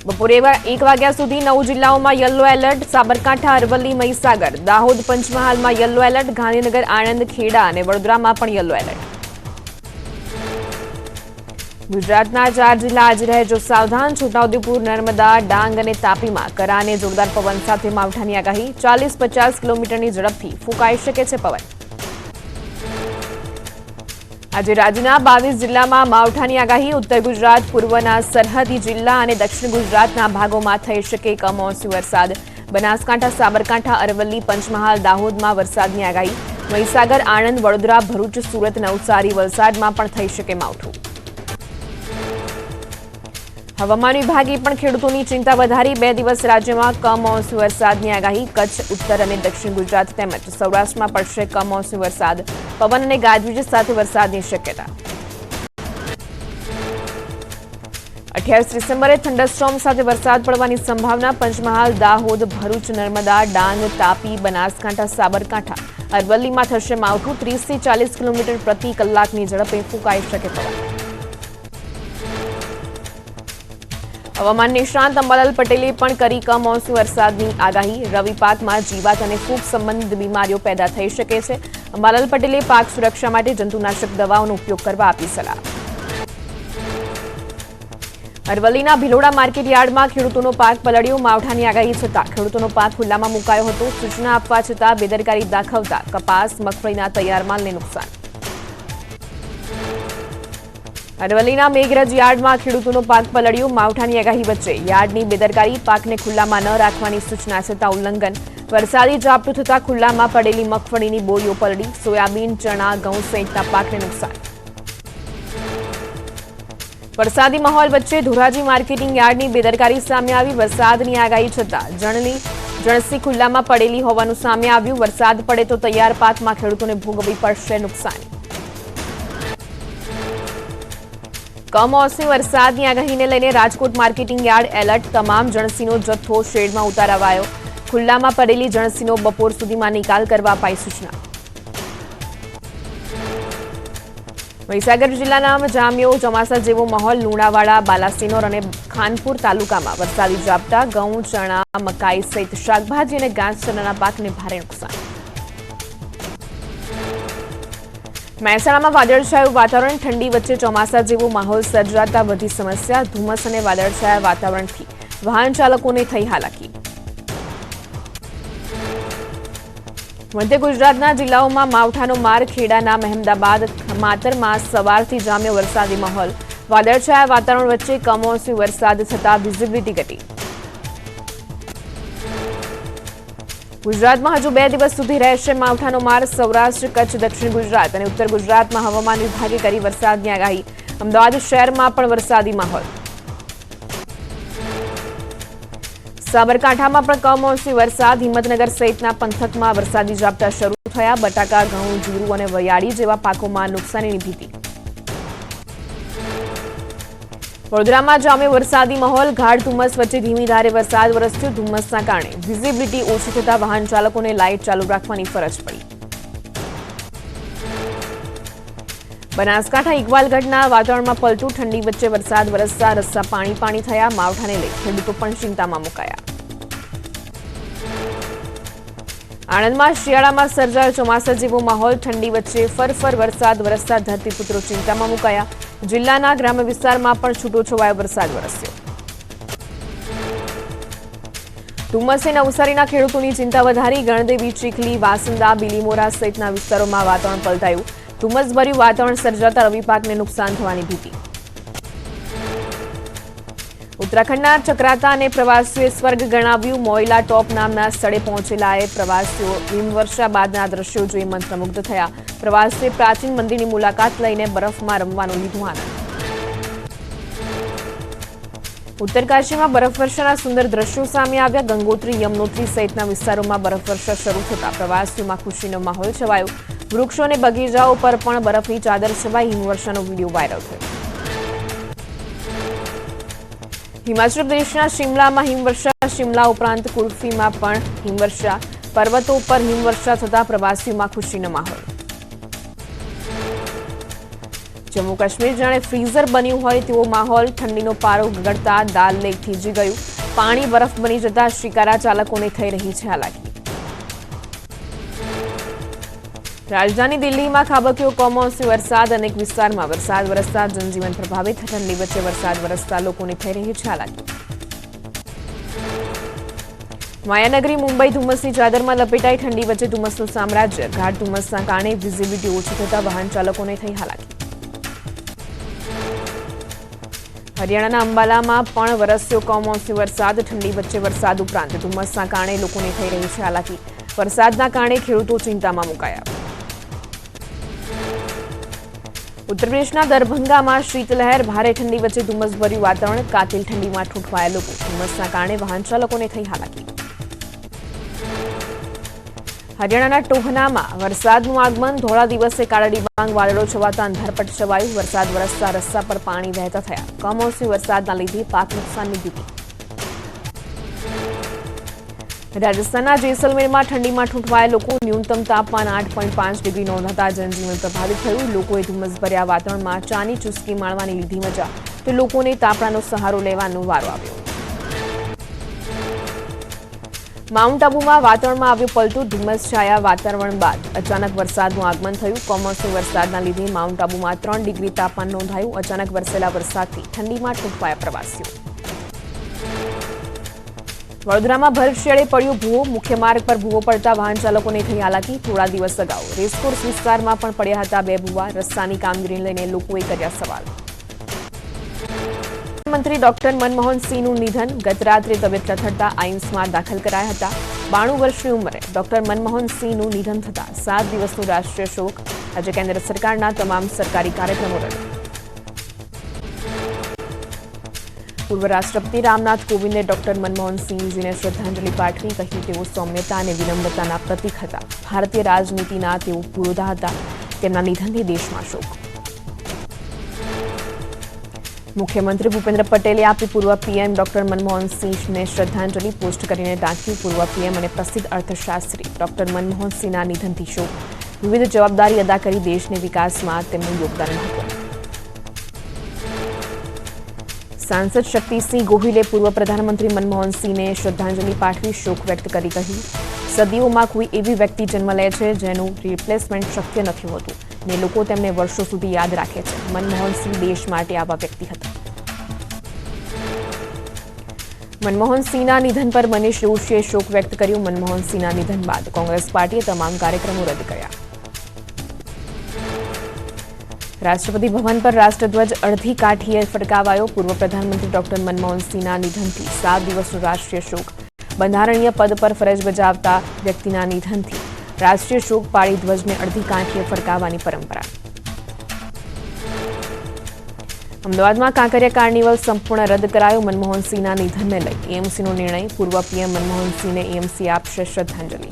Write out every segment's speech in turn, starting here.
બપોરે 1 વાગ્યા સુધી 9 જિલ્લાઓમાં યલો એલર્ટ. સાબરકાંઠા, અરવલ્લી, મહીસાગર, દાહોદ, પંચમહાલમાં યલો એલર્ટ. ગાંધીનગર, આણંદ, ખેડા અને વડોદરામાં પણ યલો એલર્ટ. ગુજરાતના 4 જિલ્લા આજે રહેજો સાવધાન. છોટાઉદેપુર, નર્મદા, ડાંગ અને તાપીમાં કરા અને જોરદાર પવન સાથે માવઠાની આગાહી. 40-50 કિલોમીટરની ઝડપથી ફૂંકાઈ શકે છે પવન. આજે રાજ્યના 22 જિલ્લામાં માવઠાની આગાહી. ઉત્તર ગુજરાત, પૂર્વના સરહદી જિલ્લા અને દક્ષિણ ગુજરાતના ભાગોમાં થઈ શકે કમોસમી વરસાદ. બનાસકાંઠા, સાબરકાંઠા, અરવલ્લી, પંચમહાલ, દાહોદમાં વરસાદની આગાહી. મહીસાગર, આણંદ, વડોદરા, ભરૂચ, સુરત, નવસારી, વલસાડમાં પણ થઈ શકે માવઠું. હવામાન વિભાગે પણ ખેડૂતોની ચિંતા વધારી. 2 દિવસ રાજ્યમાં કમોસમી વરસાદની આગાહી. કચ્છ, ઉત્તર અને દક્ષિણ ગુજરાત તેમજ સૌરાષ્ટ્રમાં પડશે કમોસમી વરસાદ. પવન અને ગાજવીજ સાથે વરસાદની શક્યતા. 28 ડિસેમ્બરે થંડરસ્ટોર્મ સાથે વરસાદ પડવાની સંભાવના. પંચમહાલ, દાહોદ, ભરૂચ, નર્મદા, ડાંગ, તાપી, બનાસકાંઠા, સાબરકાંઠા, અરવલ્લીમાં થશે માવઠું. 30 થી 40 કિલોમીટર પ્રતિ કલાકની ઝડપે ફૂંકાઈ શકે પવન. હવામાન નિષ્ણાંત અંબાલાલ પટેલે પણ કરી કમોસમી વરસાદની આગાહી. રવિ પાકમાં જીવાત અને ફૂગ સંબંધિત બીમારીઓ પેદા થઈ શકે છે. અંબાલાલ પટેલે પાક સુરક્ષા માટે જંતુનાશક દવાઓનો ઉપયોગ કરવા આપી સલાહ. અરવલ્લીના ભિલોડા માર્કેટ યાર્ડમાં ખેડૂતોનો પાક પલળ્યો. માવઠાની આગાહી છતાં ખેડૂતોનો પાક ખુલ્લામાં મુકાયો હતો. સૂચના આપવા છતાં બેદરકારી દાખવતા કપાસ, મગફળીના તૈયાર માલને નુકસાન. અરવલ્લીના મેઘરજ યાર્ડમાં ખેડૂતોનો પાક પલળ્યો. માવઠાની આગાહી વચ્ચે યાર્ડની બેદરકારી. પાકને ખુલ્લામાં ન રાખવાની સૂચના છતાં ઉલ્લંઘન. વરસાદી ઝાપટું થતાં ખુલ્લામાં પડેલી મગફળીની બોરીઓ પલળી. સોયાબીન, ચણા, ઘઉં સહિતના પાકને નુકસાન. વરસાદી માહોલ વચ્ચે ધોરાજી માર્કેટિંગ યાર્ડની બેદરકારી સામે આવી. વરસાદની આગાહી છતાં જણસી ખુલ્લામાં પડેલી હોવાનું સામે આવ્યું. વરસાદ પડે તો તૈયાર પાકમાં ખેડૂતોને ભોગવવી પડશે નુકસાની. કમોસમી વરસાદની આગાહીને લઈને રાજકોટ માર્કેટિંગ યાર્ડ એલર્ટ. તમામ જણસીનો જથ્થો શેડમાં ઉતારવાયો. ખુલ્લામાં પડેલી જણસીનો બપોર સુધીમાં નિકાલ કરવા અપાઈ સૂચના. મહીસાગર જિલ્લાના જામ્યો ચોમાસા જેવો માહોલ. લુણાવાડા, બાલાસિનોર અને ખાનપુર તાલુકામાં વરસાદી ઝાપટા. ઘઉં, ચણા, મકાઈ સહિત શાકભાજી અને ઘાસચારાના પાકને ભારે નુકસાન. મહેસાણામાં વાદળછાયું વાતાવરણ. ઠંડી વચ્ચે ચોમાસા જેવો માહોલ સર્જાતા વધી સમસ્યા. ધુમ્મસ અને વાદળછાયા વાતાવરણથી વાહન ચાલકોને થઈ હાલાકી. મધ્ય ગુજરાતના જિલ્લાઓમાં માવઠાનો માર. ખેડાના મહેમદાબાદ, માતરમાં સવારથી જામ્યો વરસાદી માહોલ. વાદળછાયા વાતાવરણ વચ્ચે કમોસમી વરસાદ થતા વિઝિબિલિટી ઘટી. ગુજરાતમાં હજુ 2 દિવસ સુધી રહેશે માવઠાનો માર. સૌરાષ્ટ્ર, કચ્છ, દક્ષિણ ગુજરાત અને ઉત્તર ગુજરાતમાં હવામાન વિભાગે કરી વરસાદની આગાહી. અમદાવાદ શહેરમાં પણ વરસાદી માહોલ. સાબરકાંઠામાં પણ કમોસમી વરસાદ. હિંમતનગર સહિતના પંથકમાં વરસાદી ઝાપટા શરૂ થયા. બટાકા, ઘઉં, જીરું અને વરિયાળી જેવા પાકોમાં નુકસાનીની ભીતિ. વડોદરામાં જામ્યો વરસાદી માહોલ. ગાઢ ધુમ્મસ વચ્ચે ધીમી ધારે વરસાદ વરસ્યો. ધુમ્મસના કારણે વિઝિબિલિટી ઓછી થતા વાહન ચાલકોને લાઇટ ચાલુ રાખવાની ફરજ પડી. બનાસકાંઠા ઇકબાલગઢના વાતાવરણમાં પલટું. ઠંડી વચ્ચે વરસાદ વરસતા રસ્તા પાણી થયા. માવઠાને લઈ ખેડૂતો પણ ચિંતામાં મુકાયા. આણંદમાં શિયાળામાં સર્જાયો ચોમાસા જેવો માહોલ. ઠંડી વચ્ચે ફરફર વરસાદ વરસતા ધરતીપુત્રો ચિંતામાં મુકાયા. જિલ્લાના ગ્રામ્ય વિસ્તારમાં પણ છૂટોછવાયો વરસાદ વરસ્યો. ધુમ્મસે નવસારીના ખેડૂતોની ચિંતા વધારી. ગણદેવી, ચીખલી, વાસંદા, બિલીમોરા સહિતના વિસ્તારોમાં વાતાવરણ પલટાયું. ધુમ્મસભર્યું વાતાવરણ સર્જાતા રવિ પાકને નુકસાન થવાની ભીતિ. ઉત્તરાખંડના ચક્રાતાને પ્રવાસીઓએ સ્વર્ગ ગણાવ્યું. મોઇલા ટોપ નામના સ્થળે પહોંચેલા પ્રવાસીઓ હિમવર્ષા બાદના દ્રશ્યો જોઈ મંત્રમુગ્ધ થયા. પ્રવાસીઓએ પ્રાચીન મંદિરની મુલાકાત લઈને બરફમાં રમવાનું લીધું આનંદ. ઉત્તરકાશીમાં બરફવર્ષાના સુંદર દ્રશ્યો સામે આવ્યા. ગંગોત્રી, યમનોત્રી સહિતના વિસ્તારોમાં બરફવર્ષા શરૂ થતા પ્રવાસીઓમાં ખુશીનો માહોલ છવાયો. વૃક્ષો અને બગીચાઓ પર પણ બરફની ચાદર છવાઈ. હિમવર્ષાનો વિડીયો વાયરલ થયો. હિમાચલ પ્રદેશના શિમલામાં હિમવર્ષા. શિમલા ઉપરાંત કુલ્ફીમાં પણ હિમવર્ષા. પર્વતો પર હિમવર્ષા થતા પ્રવાસીઓમાં ખુશીનો માહોલ. જમ્મુ કાશ્મીર જાણે ફ્રીઝર બન્યું હોય તેવો માહોલ, ઠંડીનો પારો ગગડતા દાલ લેક થીજી ગયું, પાણી બરફ બની જતા શિકારા ચાલકોને થઈ રહી છે હાલાકી। રાજધાની દિલ્હીમાં ખાબક્યો કમોસમી વરસાદ, અનેક વિસ્તારમાં વરસાદ વરસતા જનજીવન પ્રભાવિત, ઠંડી વચ્ચે વરસાદ વરસતા લોકોને થઈ રહી છે હાલાકી। માયાનગરી મુંબઈ ધુમ્મસની ચાદરમાં લપેટાઈ, ઠંડી વચ્ચે ધુમ્મસનું સામ્રાજ્ય, ગાઢ ધુમ્મસના કારણે વિઝિબિલિટી ઓછી થતા વાહન ચાલકોને થઈ હાલાકી। હરિયાણાના અંબાલામાં પણ વરસ્યો કમોસમી વરસાદ, ઠંડી વચ્ચે વરસાદ ઉપરાંત ધુમ્મસના કારણે લોકોને થઈ રહી છે હાલાકી। વરસાદના કારણે ખેડૂતો ચિંતામાં મુકાયા। ઉત્તર પ્રદેશના દરભંગામાં શીતલહેર, ભારે ઠંડી વચ્ચે ધુમ્મસભર્યું વાતાવરણ, કાતિલ ઠંડીમાં ઠૂંઠવાયા લોકો, ધુમ્મસના કારણે વાહન ચાલકોને થઈ હાલાકી। હરિયાણાના ટોહનામાં વરસાદનું આગમન, ધોળા દિવસે કાળા ડિબાંગ વાદળો છવાતા અંધારપટ છવાયું, વરસાદ વરસતા રસ્તા પર પાણી વહેતા થયા, કમોસમી વરસાદના લીધે પાક નુકસાનની ભીતિ। રાજસ્થાનના જેસલમેરમાં ઠંડીમાં ઠૂંઠવાયા લોકો, ન્યૂનતમ તાપમાન 8.5 ડિગ્રી નોંધાતા જનજીવન પ્રભાવિત થયું, લોકોએ ધુમ્મસભર્યા વાતાવરણમાં ચાની ચુસ્કી માણવાની લીધી મજા, તો લોકોને તાપણાનો સહારો લેવાનો વારો આવ્યો। માઉન્ટ આબુમાં વાતાવરણમાં આવ્યો પલટો, ધુમ્મસ છાયા વાતાવરણ બાદ અચાનક વરસાદનું આગમન થયું, કમોસમી વરસાદના લીધે માઉન્ટ આબુમાં 3 ડિગ્રી તાપમાન નોંધાયું, અચાનક વરસેલા વરસાદથી ઠંડીમાં ઠૂંઠવાયા પ્રવાસીઓ। વડોદરામાં ભર શિયાળે પડ્યો ભૂવો, મુખ્ય માર્ગ પર ભૂવો પડતા વાહન ચાલકોને થઈ હાલાકી, થોડા દિવસ અગાઉ રેસકોર્સ વિસ્તારમાં પણ પડ્યા હતા 2 ભૂવા, રસ્તાની કામગીરીને લઈને લોકોએ કર્યા સવાલ। મંત્રી ડોક્ટર મનમોહન સિંહનું નિધન, ગત રાત્રે તબિયત લથડતા આઈમ્સમાં દાખલ કરાયા હતા। 92 વર્ષની ઉંમરે ડોક્ટર મનમોહન સિંહનું નિધન થતા 7 દિવસનો રાષ્ટ્રીય શોક, આજે કેન્દ્ર સરકારના તમામ સરકારી કાર્યક્રમો રદ। પૂર્વ રાષ્ટ્રપતિ રામનાથ કોવિંદે ડોક્ટર મનમોહન સિંહજીને શ્રદ્ધાંજલિ પાઠવી, કહ્યું તેઓ સૌમ્યતા અને વિનમ્રતાના પ્રતીક હતા, ભારતીય રાજનીતિના તેઓ પુરોધા હતા, તેમના નિધનથી દેશમાં શોક। મુખ્યમંત્રી ભૂપેન્દ્ર પટેલે આપી પૂર્વ પીએમ ડોક્ટર મનમોહન સિંહને શ્રદ્ધાંજલિ, પોસ્ટ કરીને ટાંક્યું, પૂર્વ પીએમ અને પ્રસિદ્ધ અર્થશાસ્ત્રી ડોક્ટર મનમોહન સિંહના નિધનથી શોક, વિવિધ જવાબદારી અદા કરી દેશને વિકાસમાં તેમનું યોગદાન મહત્વનું। સાંસદ શક્તિસિંહ ગોહિલે પૂર્વ પ્રધાનમંત્રી મનમોહન સિંહને શ્રદ્ધાંજલિ પાઠવી, શોક વ્યક્ત કરી કહ્યું, સદીઓમાં કોઈ એવી વ્યક્તિ જન્મ લે છે જેનું રિપ્લેસમેન્ટ શક્ય નથી હોતું ને લોકો તેમને વર્ષો સુધી યાદ રાખે છે, મનમોહન સિંહ દેશ માટે આવા વ્યક્તિ હતા। મનમોહન સિંહના નિધન પર મનીષ જોશીએ શોક વ્યક્ત કર્યો, મનમોહન સિંહના નિધન બાદ કોંગ્રેસ પાર્ટીએ તમામ કાર્યક્રમો રદ કર્યા। રાષ્ટ્રપતિ ભવન પર રાષ્ટ્રધ્વજ અડધી કાઠીએ ફરકાવાયો, પૂર્વ પ્રધાનમંત્રી ડોક્ટર મનમોહન સિંહના નિધનથી 7 દિવસનો રાષ્ટ્રીય શોક, બંધારણીય પદ પર ફરજ બજાવતા વ્યક્તિના નિધનથી રાષ્ટ્રીય શોક પાળી ધ્વજને અડધી કાઠીએ ફરકાવવાની પરંપરા। અમદાવાદમાં કાંકરિયા કાર્નિવલ સંપૂર્ણ રદ કરાયો, મનમોહન સિંહના નિધનને લઈ એએમસીનો નિર્ણય, પૂર્વ પીએમ મનમોહન સિંહને એએમસી આપશે શ્રદ્ધાંજલિ।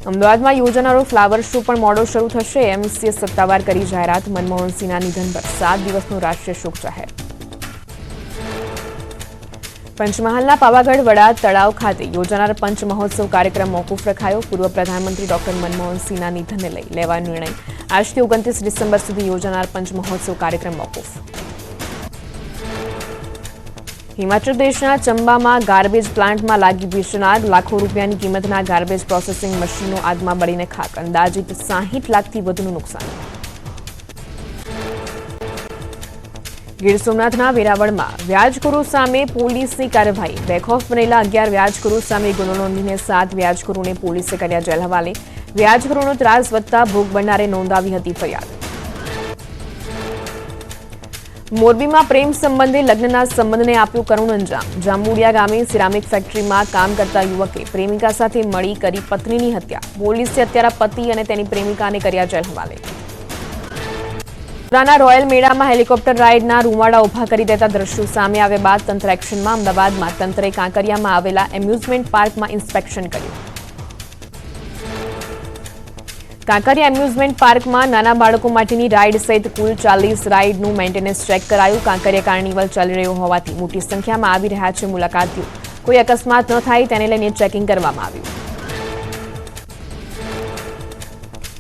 અમદાવાદમાં યોજાનારો ફ્લાવર શો પણ મોડો શરૂ થશે, એએમસીએ સત્તાવાર કરી જાહેરાત, મનમોહન સિંહના નિધન પર 7 દિવસનો રાષ્ટ્રીય શોક જાહેર। પંચમહાલના પાવાગઢ વડા તળાવ ખાતે યોજાનાર પંચ મહોત્સવ કાર્યક્રમ મોકૂફ રખાયો, પૂર્વ પ્રધાનમંત્રી ડોક્ટર મનમોહન સિંહના નિધનને લઈ લેવાયો નિર્ણય, આજથી 29 ડિસેમ્બર સુધી યોજાનાર પંચ મહોત્સવ કાર્યક્રમ મોકૂફ। હિમાચલ પ્રદેશના ચંબામાં ગાર્બેજ પ્લાન્ટમાં લાગી ભીષણ આગ, લાખો રૂપિયાની કિંમતના ગાર્બેજ પ્રોસેસિંગ મશીનો આગમાં બળીને ખાક, અંદાજિત 60 લાખથી વધુનું નુકસાન। ગીર સોમનાથના વેરાવળમાં વ્યાજખોરો સામે પોલીસની કાર્યવાહી, બેખોફ બનેલા 11 વ્યાજખોરો સામે ગુનો નોંધીને 7 વ્યાજખોરોને પોલીસે કર્યા જેલ હવાલે, વ્યાજખોરોનો ત્રાસ વધતા ભોગ બનનારે નોંધાવી હતી ફરિયાદ। મોરબીમાં પ્રેમ સંબંધે લગ્નના સંબંધને આપ્યો કરુણ અંજામ, જાંબુડિયા ગામે સિરામિક ફેક્ટરીમાં કામ કરતા યુવકે પ્રેમિકા સાથે મળી કરી પત્નીની હત્યા, પોલીસે અત્યારે પતિ અને તેની પ્રેમિકાને કર્યા જેલ હવાલે। વડોદરાના રોયલ મેળામાં હેલિકોપ્ટર રાઇડના રૂંવાડા ઉભા કરી દેતા દ્રશ્યો સામે આવ્યા બાદ તંત્ર એક્શનમાં, અમદાવાદમાં તંત્રે કાંકરિયામાં આવેલા એમ્યુઝમેન્ટ પાર્કમાં ઇન્સ્પેક્શન કર્યું। કાંકરિયા એમ્યુઝમેન્ટ પાર્કમાં નાના બાળકો માટેની રાઇડ સહિત કુલ 40 રાઇડનું મેન્ટેનન્સ ચેક કરાયું, કાંકરિયા કાર્નિવલ ચાલી રહ્યો હોવાથી મોટી સંખ્યામાં આવી રહ્યા છે મુલાકાતીઓ, કોઈ અકસ્માત ન થાય તેને લઈને ચેકિંગ કરવામાં આવ્યું।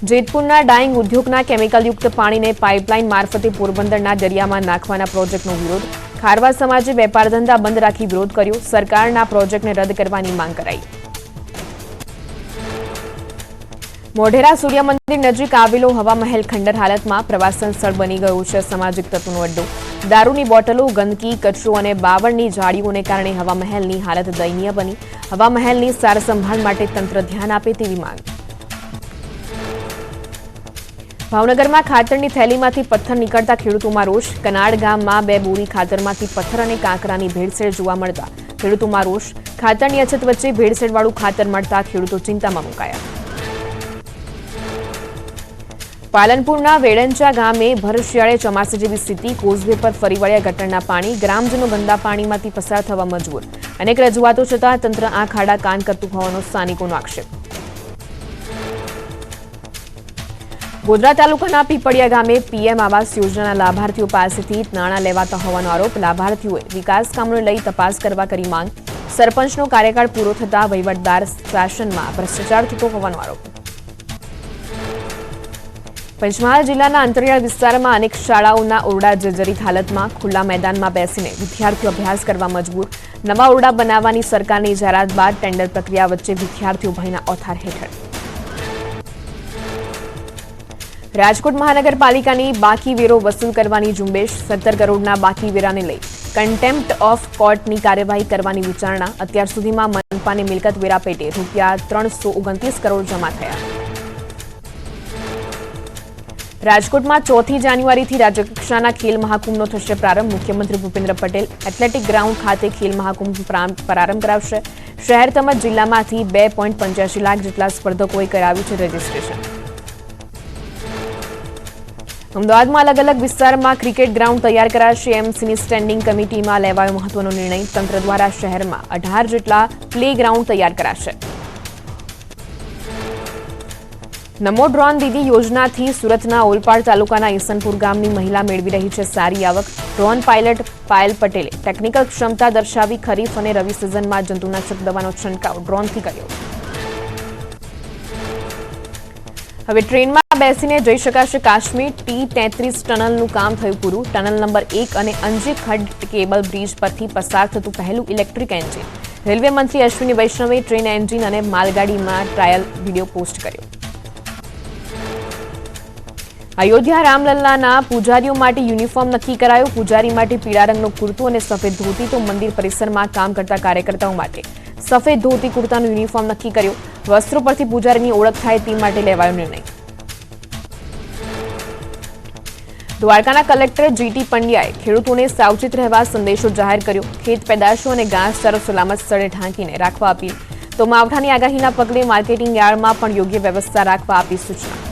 જેતપુરના ડાઇંગ ઉદ્યોગના કેમિકલયુક્ત પાણીને પાઇપલાઇન મારફતે પોરબંદરના દરિયામાં નાખવાના પ્રોજેક્ટનો વિરોધ. ખારવા સમાજે વેપાર ધંધા બંધ રાખી વિરોધ કર્યો. સરકારના પ્રોજેક્ટને રદ કરવાની માંગ કરાઈ. મોઢેરા સૂર્ય મંદિર નજીક આવેલો હવા મહેલ ખંડર હાલતમાં પ્રવાસન સ્થળ બની ગયું છે. સામાજિક તત્વોનો અડ્ડો. દારૂની બોટલો, ગંદકી, કચરો અને બાવળની જાળીઓને કારણે હવા મહેલની હાલત દયનીય બની. હવા મહેલની સાર સંભાળ માટે તંત્ર ધ્યાન આપે તેવી માંગ. ભાવનગરમાં ખાતરની થેલીમાંથી પથ્થર નીકળતા ખેડૂતોમાં રોષ. કનાડ ગામમાં 2 બોરી ખાતરમાંથી પથ્થર અને કાંકરાની ભેળસેળ જોવા મળતા ખેડૂતોમાં રોષ. ખાતરની અછત વચ્ચે ભેળસેળવાળું ખાતર મળતા ખેડૂતો ચિંતામાં મુકાયા. પાલનપુરના વેડંચા ગામે ભર શિયાળે ચોમાસા જેવી સ્થિતિ. કોઝવે પર ફરી વળ્યા ગટરના પાણી. ગ્રામજનો ગંદા પાણીમાંથી પસાર થવા મજબૂર. અનેક રજૂઆતો છતાં તંત્ર આંખ આડા કાન કરતું હોવાનો સ્થાનિકોનો આક્ષેપ. ગોધરા તાલુકાના પીપળિયા ગામે પીએમ આવાસ યોજનાના લાભાર્થીઓ પાસેથી નાણાં લેવાતા હોવાનો આરોપ. લાભાર્થીઓએ વિકાસ કામોને લઈ તપાસ કરવા કરી માંગ. સરપંચનો કાર્યકાળ પૂરો થતા વહીવટદાર શાસનમાં ભ્રષ્ટાચાર થતો હોવાનો આરોપ. પંચમહાલ જિલ્લાના અંતરિયાળ વિસ્તારમાં અનેક શાળાઓના ઓરડા જર્જરિત હાલતમાં. ખુલ્લા મેદાનમાં બેસીને વિદ્યાર્થીઓ અભ્યાસ કરવા મજબૂર. નવા ઓરડા બનાવવાની સરકારની જાહેરાત બાદ ટેન્ડર પ્રક્રિયા વચ્ચે વિદ્યાર્થીઓ ભયના ઓથાર હેઠળ. રાજકોટ મહાનગરપાલિકાની બાકી વેરો વસૂલ કરવાની ઝુંબેશ. 17 કરોડના બાકી વેરાને લઈ કન્ટેમ્પ્ટ ઓફ કોર્ટની કાર્યવાહી કરવાની વિચારણા. અત્યાર સુધીમાં મનપાને મિલકત વેરા પેટે ₹329 કરોડ જમા થયા. રાજકોટમાં 4મી જાન્યુઆરીથી રાજ્યકક્ષાના ખેલ મહાકુંભનો થશે પ્રારંભ. મુખ્યમંત્રી ભૂપેન્દ્ર પટેલ એથ્લેટિક ગ્રાઉન્ડ ખાતે ખેલ મહાકુંભ પ્રારંભ કરાવશે. શહેર તેમજ જિલ્લામાંથી 2.85 લાખ જેટલા સ્પર્ધકોએ કરાવ્યું છે રજીસ્ટ્રેશન. અમદાવાદમાં અલગ અલગ વિસ્તારમાં ક્રિકેટ ગ્રાઉન્ડ તૈયાર કરાશે. એમસીની સ્ટેન્ડિંગ કમિટીમાં લેવાયો મહત્વનો નિર્ણય. તંત્ર દ્વારા શહેરમાં 18 જેટલા પ્લે ગ્રાઉન્ડ તૈયાર કરાશે. નમો ડ્રોન દીદી યોજનાથી સુરતના ઓલપાડ તાલુકાના ઈસનપુર ગામની મહિલા મેળવી રહી છે સારી આવક. ડ્રોન પાયલટ પાયલ પટેલે ટેકનિકલ ક્ષમતા દર્શાવી ખરીફ અને રવિ સિઝનમાં જંતુનાશક દવાનો છંટકાવ ડ્રોનથી કર્યો. હવે ટ્રેનમાં બેસીને જઈ શકાશે કાશ્મીર. T-33 ટનલનું કામ થયું પૂરું. ટનલ નંબર 1 અને અંજી ખડ કેબલ બ્રિજ પરથી પસાર થતું પહેલું ઇલેક્ટ્રિક એન્જિન. રેલવે મંત્રી અશ્વિની વૈષ્ણવે ટ્રેન એન્જિન અને માલગાડીમાં ટ્રાયલ વિડીયો પોસ્ટ કર્યો. અયોધ્યા રામલલ્લાના પૂજારીઓ માટે યુનિફોર્મ નક્કી કરાયો. પૂજારી માટે પીળા રંગનો કુર્તો અને સફેદ ધોતી, તો મંદિર પરિસરમાં કામ કરતા કાર્યકર્તાઓ માટે સફેદ ધોતી કુર્તાનું યુનિફોર્મ નક્કી કર્યો. વસ્ત્રો પરથી પૂજારીની ઓળખ થાય તે માટે લેવાયો નિર્ણય. દ્વારકાના કલેક્ટર GT પંડ્યાએ ખેડૂતોને સાવચેત રહેવા સંદેશો જાહેર કર્યો. ખેત પેદાશો અને ઘાસચારો સલામત સ્થળે ઢાંકીને રાખવા અપીલ. તો માવઠાની આગાહીના પગલે માર્કેટિંગ યાર્ડમાં પણ યોગ્ય વ્યવસ્થા રાખવા આપી સૂચના.